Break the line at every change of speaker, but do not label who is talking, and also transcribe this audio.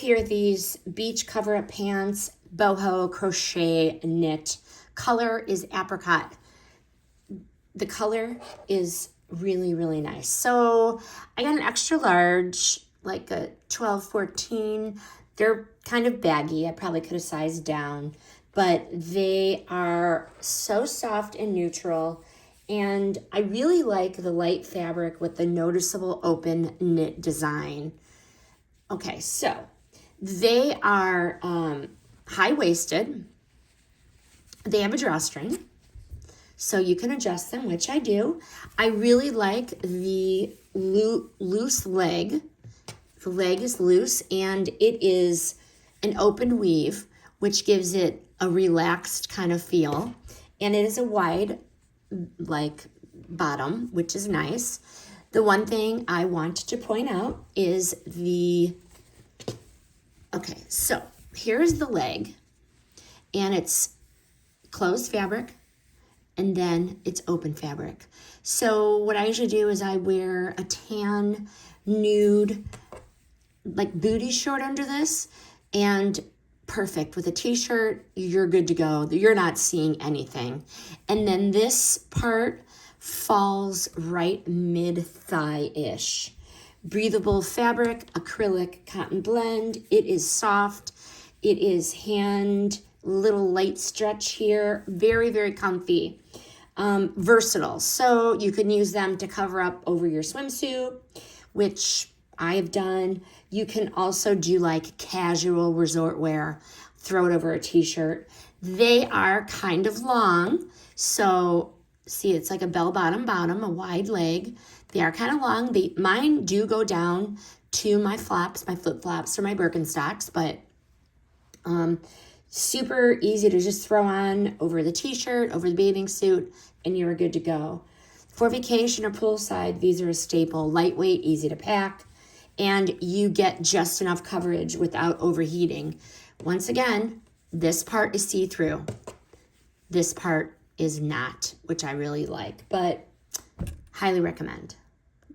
here these beach cover-up pants, boho crochet knit. Color is apricot. The color is really, really nice. So I got an extra large, like a 12, 14. They're kind of baggy. I probably could have sized down, but they are so soft and neutral. And I really like the light fabric with the noticeable open knit design. Okay, so they are high-waisted. They have a drawstring, so you can adjust them, which I do. I really like the loose leg. The leg is loose, and it is an open weave, which gives it a relaxed kind of feel. And it is a wide, like, bottom, which is nice. The one thing I want to point out is okay, so here's the leg, and it's closed fabric, and then it's open fabric. So what I usually do is I wear a tan, nude, like booty short under this, and perfect. With a t-shirt, you're good to go. You're not seeing anything. And then this part falls right mid-thigh-ish. Breathable fabric, acrylic cotton blend. It is soft. It is hand, little light stretch here. Very, very comfy. Versatile. So you can use them to cover up over your swimsuit, which I have done. You can also do like casual resort wear, throw it over a t-shirt. They are kind of long. So see, it's like a bell-bottom bottom, a wide leg. They are kind of long. Mine do go down to my flops, my flip-flops, or my Birkenstocks, but super easy to just throw on over the t-shirt, over the bathing suit, and you're good to go. For vacation or poolside, these are a staple. Lightweight, easy to pack, and you get just enough coverage without overheating. Once again, this part is see-through. This part is not, which I really like, but highly recommend.